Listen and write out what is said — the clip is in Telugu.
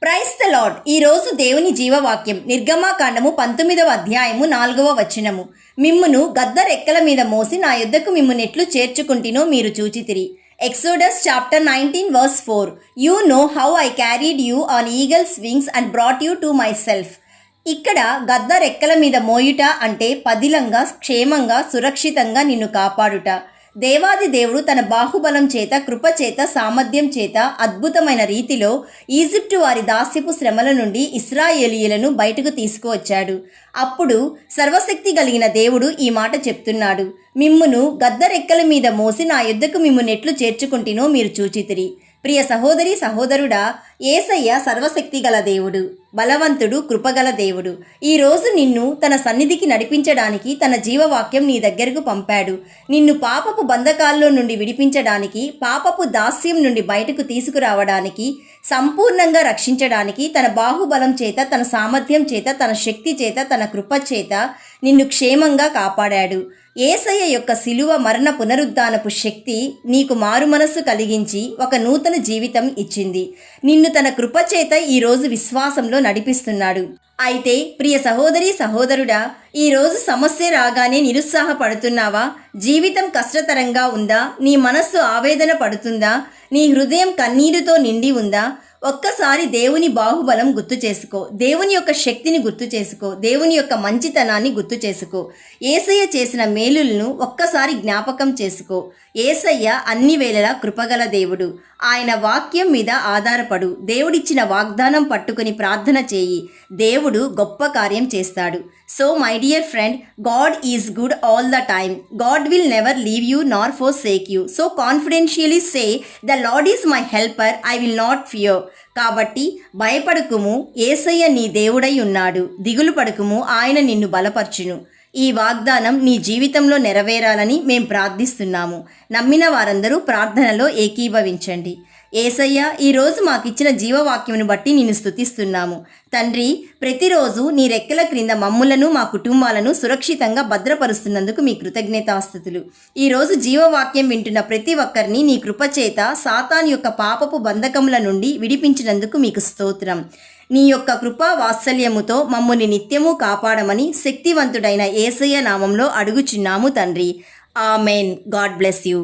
Praise the lord. ఈరోజు దేవుని జీవవాక్యం నిర్గమాకాండము 19వ అధ్యాయము 4వ వచనము. మిమ్మును గద్ద రెక్కల మీద మోసి నా యొద్దకు మిమ్మునెట్లు చేర్చుకుంటినో మీరు చూచితిరి. Exodus chapter 19 verse 4. You know how I carried you on eagle's wings and brought you to myself. ఇక్కడ గద్ద రెక్కల మీద మోయుట అంటే పదిలంగా, క్షేమంగా, సురక్షితంగా నిన్ను కాపాడుట. దేవాది దేవుడు తన బాహుబలం చేత, కృపచేత, సామర్థ్యం చేత అద్భుతమైన రీతిలో ఈజిప్టు వారి దాస్యపు శ్రమల నుండి ఇశ్రాయేలీయులను బయటకు తీసుకువచ్చాడు. అప్పుడు సర్వశక్తి కలిగిన దేవుడు ఈ మాట చెప్తున్నాడు. మిమ్మును గద్ద రెక్కల మీద మోసి నా యొద్దకు మిమ్మునెట్లు చేర్చుకుంటినో మీరు చూచితిరి. ప్రియ సహోదరి సహోదరుడా, యేసయ్య సర్వశక్తి గల దేవుడు, బలవంతుడు, కృపగల దేవుడు. ఈరోజు నిన్ను తన సన్నిధికి నడిపించడానికి తన జీవవాక్యం నీ దగ్గరకు పంపాడు. నిన్ను పాపపు బంధకాల్లో నుండి విడిపించడానికి, పాపపు దాస్యం నుండి బయటకు తీసుకురావడానికి, సంపూర్ణంగా రక్షించడానికి తన బాహుబలం చేత, తన సామర్థ్యం చేత, తన శక్తి చేత, తన కృప చేత నిన్ను క్షేమంగా కాపాడాడు. యేసయ్య యొక్క శిలువ మరణ పునరుద్ధానపు శక్తి నీకు మారు మనస్సు కలిగించి ఒక నూతన జీవితం ఇచ్చింది. నిన్ను తన కృపచేత ఈరోజు విశ్వాసంలో నడిపిస్తున్నాడు. అయితే ప్రియ సహోదరి సహోదరుడా, ఈరోజు సమస్య రాగానే నిరుత్సాహపడుతున్నావా? జీవితం కష్టతరంగా ఉందా? నీ మనస్సు ఆవేదన పడుతుందా? నీ హృదయం కన్నీరుతో నిండి ఉందా? ఒక్కసారి దేవుని బాహుబలం గుర్తు చేసుకో. దేవుని యొక్క శక్తిని గుర్తు చేసుకో. దేవుని యొక్క మంచితనాన్ని గుర్తు చేసుకో. యేసయ్య చేసిన మేలులను ఒక్కసారి జ్ఞాపకం చేసుకో. యేసయ్య అన్ని వేళలా కృపగల దేవుడు. ఆయన వాక్యం మీద ఆధారపడు. దేవుడిచ్చిన వాగ్దానం పట్టుకుని ప్రార్థన చేయి. దేవుడు గొప్ప కార్యం చేస్తాడు. So my dear friend, God is good all the time. God will never leave you Nar forsake you. So కాన్ఫిడెన్షియలీ say, the lord is my helper, I will not fear. కాబట్టి భయపడకుము, యేసయ్య నీ దేవుడై ఉన్నాడు. దిగులు పడకుము, ఆయన నిన్ను బలపర్చును. ఈ వాగ్దానం నీ జీవితంలో నెరవేరాలని మేం ప్రార్థిస్తున్నాము. నమ్మిన వారందరూ ప్రార్థనలో ఏకీభవించండి. యేసయ్య, ఈరోజు మాకిచ్చిన జీవవాక్యమును బట్టి నిన్ను స్తుతిస్తున్నాము. తండ్రి, ప్రతిరోజు నీ రెక్కల క్రింద మమ్ములను, మా కుటుంబాలను సురక్షితంగా భద్రపరుస్తున్నందుకు మీ కృతజ్ఞతాస్తుతులు. ఈరోజు జీవవాక్యం వింటున్న ప్రతి ఒక్కరిని నీ కృపచేత సాతాను యొక్క పాపపు బంధకముల నుండి విడిపించినందుకు మీకు స్తోత్రం. నీ యొక్క కృపా వాత్సల్యముతో మమ్ముని నిత్యము కాపాడమని శక్తివంతుడైన యేసయ్య నామంలో అడుగుచున్నాము తండ్రి. ఆమెన్. God bless you.